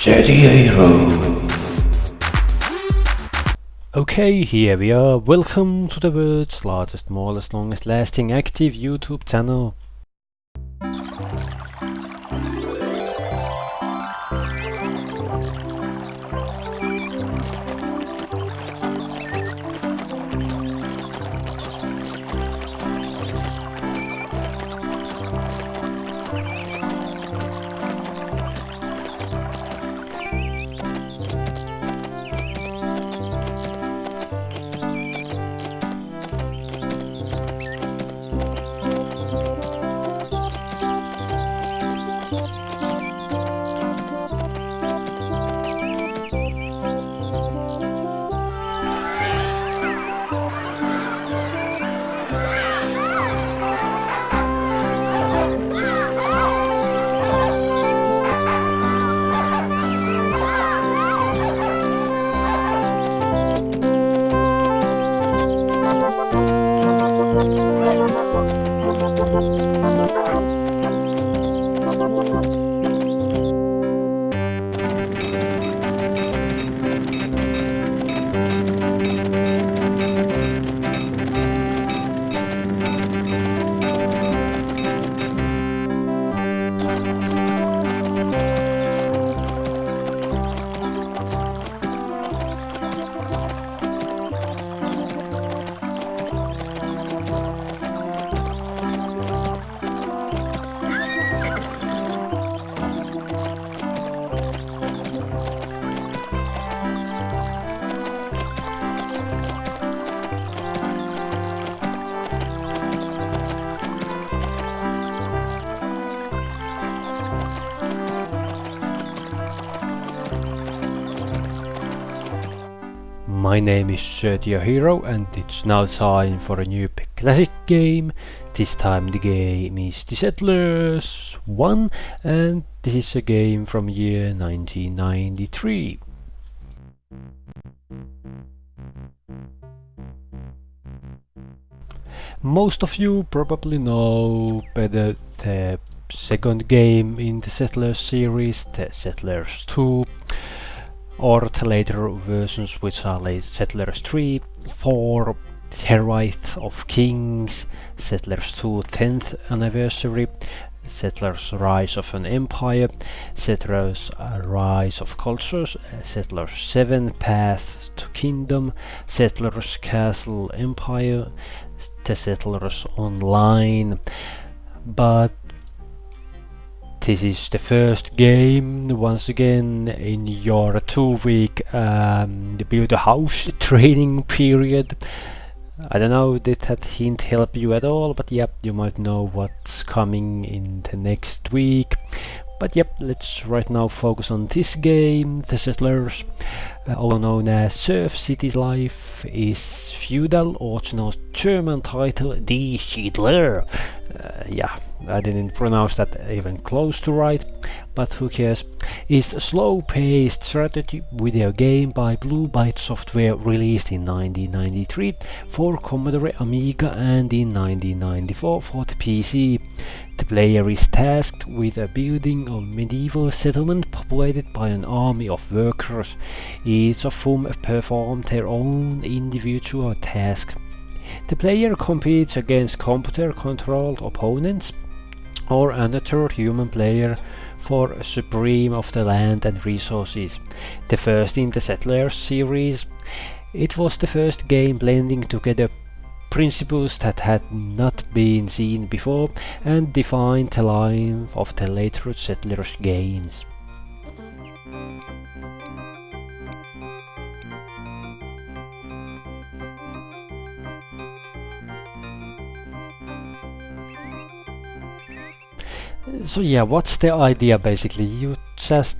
SirTeoHero. Okay, here we are. Welcome to the world's largest, smallest, longest lasting active YouTube channel. My name is SirTeoHero and it's now time for a new classic game. This time the game is Die Siedler 1 and this is a game from year 1993. Most of you probably know better the second game in the Settlers series, the Settlers 2, or the later versions which are like Settlers 3, 4, Terrorite of Kings, Settlers 2 10th anniversary, Settlers Rise of an Empire, Settlers Rise of Cultures, Settlers 7 Path to Kingdom, Settlers Castle Empire, the Settlers Online. But this is the first game once again in your 2-week build a house training period. I don't know, did that hint help you at all, but yep, you might know what's coming in the next week. But yep, let's right now focus on this game, The Settlers, also known as Serf City Life, is Feudal, original German title Die Siedler. Yeah, I didn't pronounce that even close to right, but who cares. Is a slow-paced strategy video game by Blue Byte Software, released in 1993 for Commodore Amiga and in 1994 for the PC. The player is tasked with a building a medieval settlement populated by an army of workers, each of whom perform their own individual task. The player competes against computer-controlled opponents or another human player for supreme of the land and resources. The first in the Settlers series, it was the first game blending together principles that had not been seen before and defined the line of the later Settlers games. So yeah, what's the idea basically? You just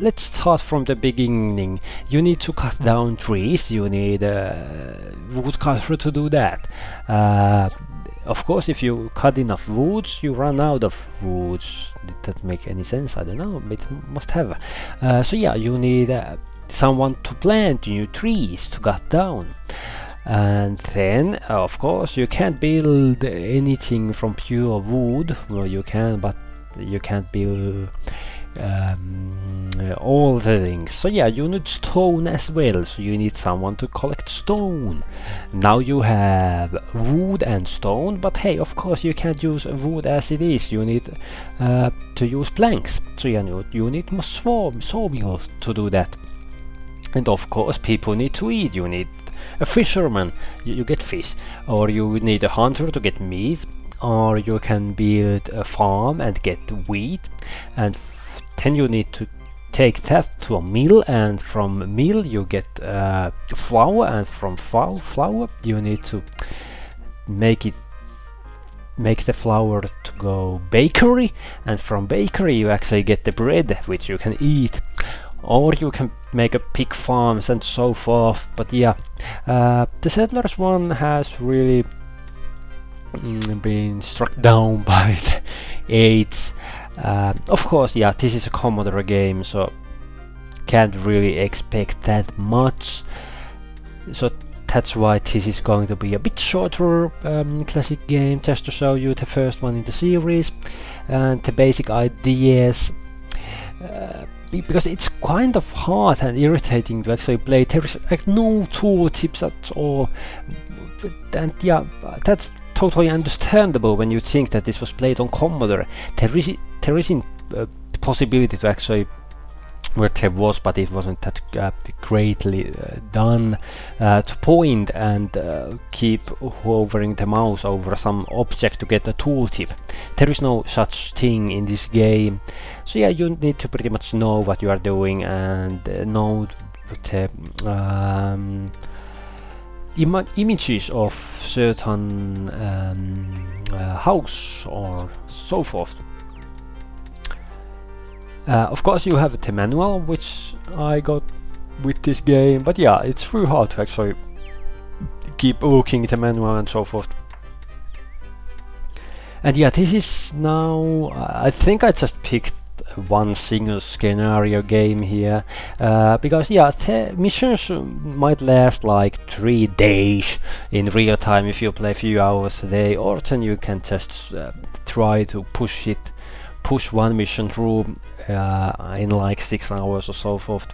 let's start from the beginning. You need to cut down trees. You need a woodcutter to do that. Of course, if you cut enough woods, you run out of woods. Did that make any sense? I don't know. It must have. So yeah, you need someone to plant new trees to cut down. And then, of course, you can't build anything from pure wood. Well, you can, but you can't build all the things. So yeah, you need stone as well, so you need someone to collect stone. Now you have wood and stone, but hey, of course you can't use wood as it is. You need to use planks. So yeah, you need more sawmills to do that. And of course people need to eat. You need a fisherman, you get fish, or you need a hunter to get meat, or you can build a farm and get wheat, and then you need to take that to a mill, and from mill you get flour, and from flour you need to make the flour to go bakery, and from bakery you actually get the bread which you can eat. Or you can make a pig farms and so forth. But yeah, the Settlers one has really been struck down by the AIDS. Of course, yeah, this is a Commodore game, so can't really expect that much. So that's why this is going to be a bit shorter classic game, just to show you the first one in the series and the basic ideas. Because it's kind of hard and irritating to actually play. There is like no tooltips at all, and yeah, that's totally understandable when you think that this was played on Commodore. There isn't the possibility to actually, where there was, but it wasn't that greatly done, to point and keep hovering the mouse over some object to get a tooltip. There is no such thing in this game. So yeah, you need to pretty much know what you are doing and know the images of certain house or so forth. Of course you have the manual, which I got with this game, but yeah, it's really hard to actually keep looking at the manual and so forth. And yeah, this is now, I think I just picked one single scenario game here, because yeah, the missions might last like 3 days in real time if you play a few hours a day, or then you can just try to push one mission through in like 6 hours or so forth.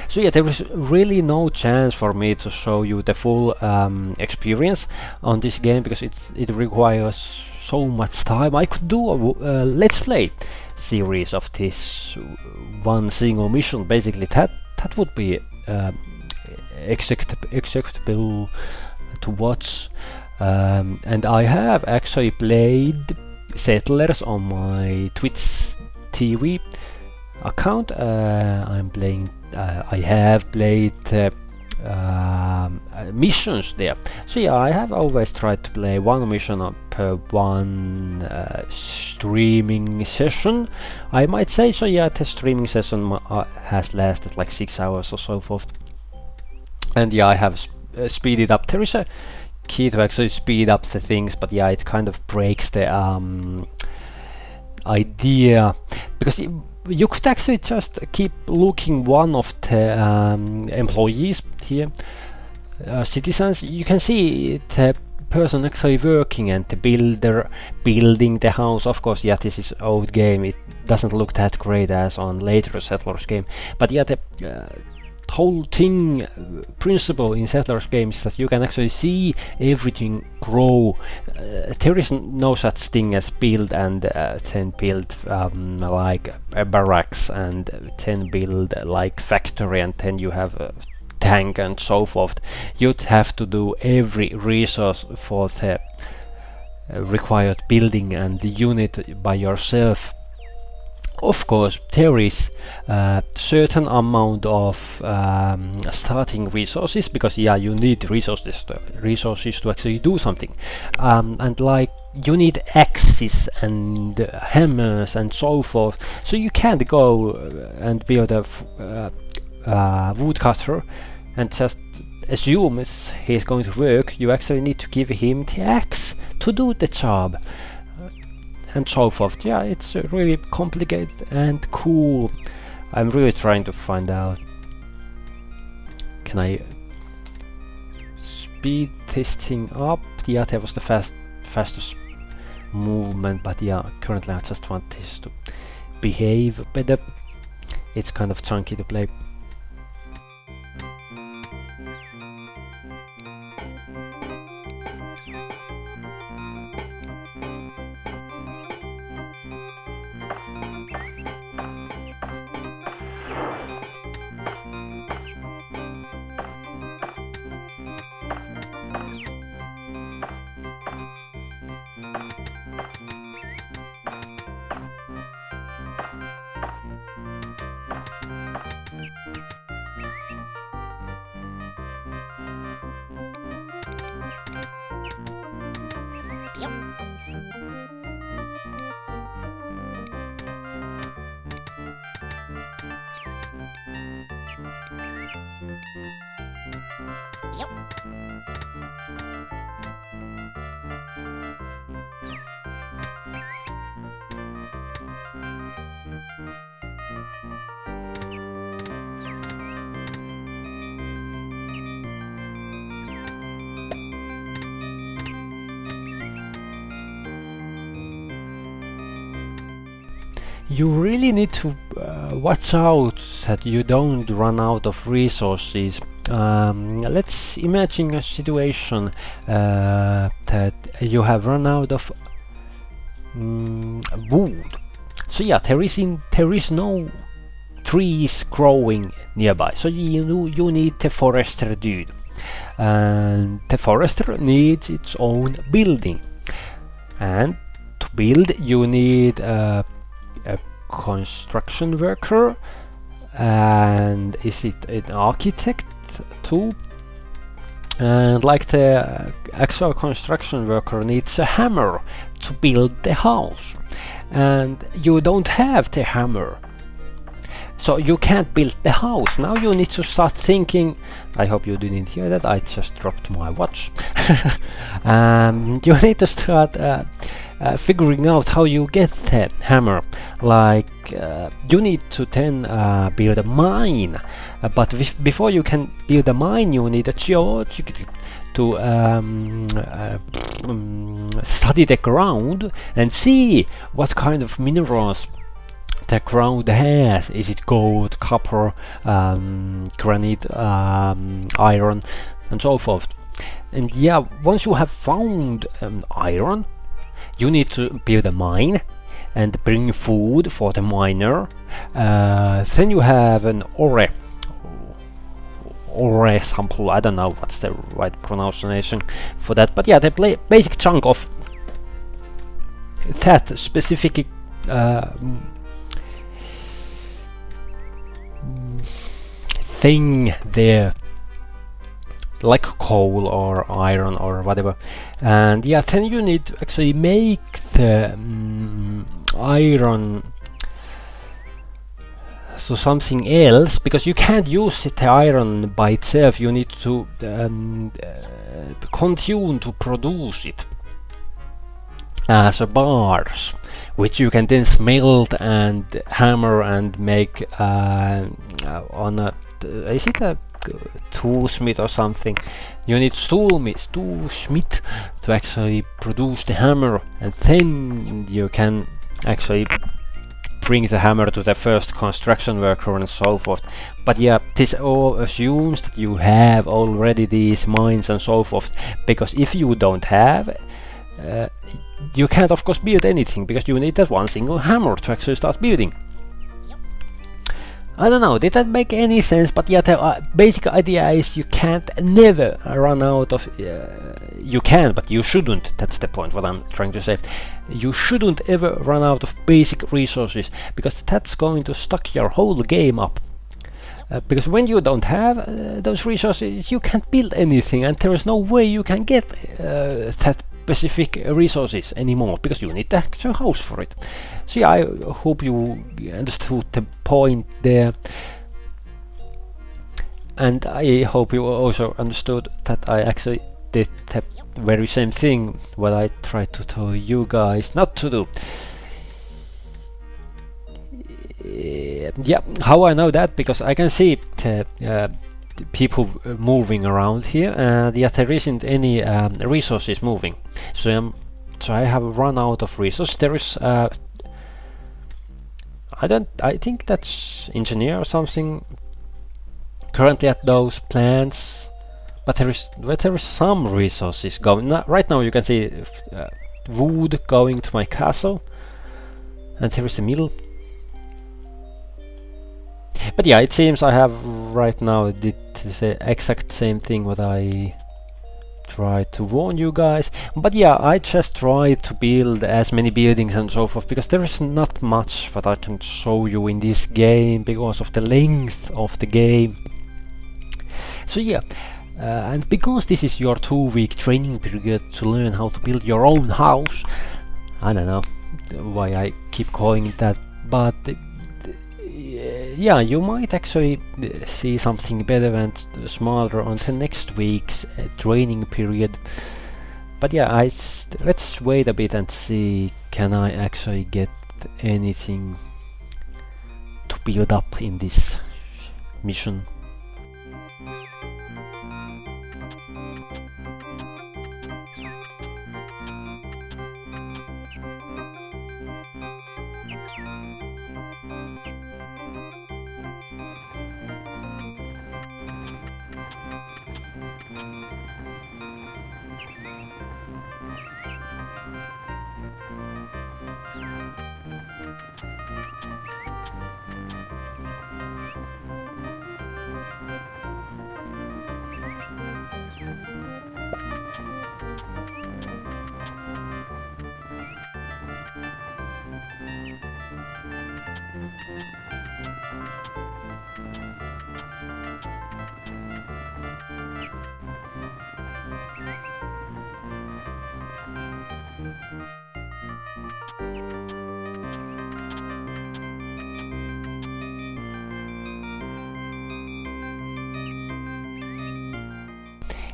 So yeah, there is really no chance for me to show you the full experience on this game, because it requires so much time. I could do a let's play series of this one single mission. Basically that would be acceptable to watch, and I have actually played Settlers on my Twitch TV account. I have played missions there. So yeah, I have always tried to play one mission per one streaming session, I might say. So yeah, the streaming session has lasted like 6 hours or so forth. And yeah, I have speeded up. There is a key to actually speed up the things, but yeah, it kind of breaks the idea, because you could actually just keep looking one of the employees here, citizens. You can see the person actually working and the builder building the house. Of course, yeah, this is old game, it doesn't look that great as on later Settlers game, but yeah, the whole thing, principle in Settlers games is that you can actually see everything grow. There is no such thing as build and then build like a barracks, and then build like factory, and then you have a tank and so forth. You'd have to do every resource for the required building and the unit by yourself. Of course, there is a certain amount of starting resources, because yeah, you need resources to actually do something, and like you need axes and hammers and so forth. So you can't go and build a woodcutter and just assume he's going to work. You actually need to give him the axe to do the job, and so forth. Yeah, it's really complicated and cool. I'm really trying to find out, can I speed this thing up? Yeah, that was the fastest movement, but yeah, currently I just want this to behave better. it's kind of chunky to play. You really need to watch out that you don't run out of resources. Let's imagine a situation that you have run out of wood. So yeah, there is no trees growing nearby. So you need the forester dude, and the forester needs its own building. And to build, you need a construction worker, and is it an architect too? And like the actual construction worker needs a hammer to build the house, and you don't have the hammer, so you can't build the house. Now you need to start thinking. I hope you didn't hear that, I just dropped my watch. You need to start figuring out how you get the hammer. Like you need to then build a mine, but before you can build a mine, you need a geologist to study the ground and see what kind of minerals the ground has. Is it gold, copper, granite, iron, and so forth. And yeah, once you have found iron, you need to build a mine and bring food for the miner. Then you have an ore sample. I don't know what's the right pronunciation for that, but yeah, the basic chunk of that specific thing there, like coal or iron or whatever. And yeah, then you need to actually make the iron so something else, because you can't use the iron by itself. You need to continue to produce it as a bars, which you can then smelt and hammer and make on a is it a toolsmith or something? You need toolsmith to actually produce the hammer, and then you can actually bring the hammer to the first construction worker and so forth. But yeah, this all assumes that you have already these mines and so forth, because if you don't have, you can't of course build anything, because you need that one single hammer to actually start building. I don't know, did that make any sense? But yeah, the basic idea is you can't never run out of... you can, but you shouldn't. That's the point, what I'm trying to say. You shouldn't ever run out of basic resources, because that's going to stuck your whole game up. Because when you don't have those resources, you can't build anything, and there is no way you can get that specific resources anymore, because you need the actual house for it. So yeah, I hope you understood the point there, and I hope you also understood that I actually did the very same thing what I tried to tell you guys not to do. Yeah, how I know that? Because I can see the people moving around here, and yet there isn't any resources moving. So I have run out of resources. There is I think that's engineer or something currently at those plants, but there is some resources going. Right now you can see wood going to my castle, and there is a mill. But yeah, it seems I have right now did the exact same thing what I tried to warn you guys. But yeah, I just tried to build as many buildings and so forth, because there is not much that I can show you in this game because of the length of the game. So yeah, and because this is your 2-week training period to learn how to build your own house, I don't know why I keep calling it that, but yeah, you might actually see something better and smarter on the next week's training period. But yeah, let's wait a bit and see, can I actually get anything to build up in this mission.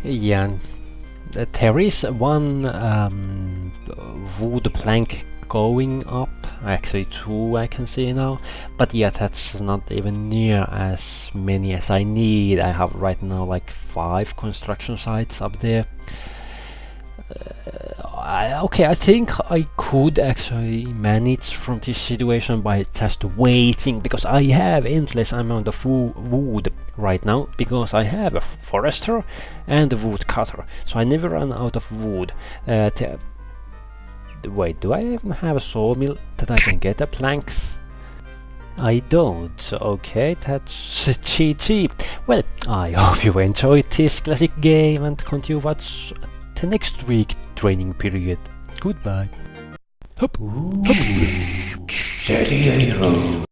Yeah, there is one wood plank going up, actually 2 I can see now, but yeah, that's not even near as many as I need. I have right now like 5 construction sites up there. Okay, I think I could actually manage from this situation by just waiting, because I have endless amount of wood right now, because I have a forester and a wood cutter, so I never run out of wood. Wait, do I even have a sawmill that I can get the planks? I don't. Okay, that's GG. Well, I hope you enjoyed this classic game and continue watch the next week training period. Goodbye. Hop. SirTeoHero.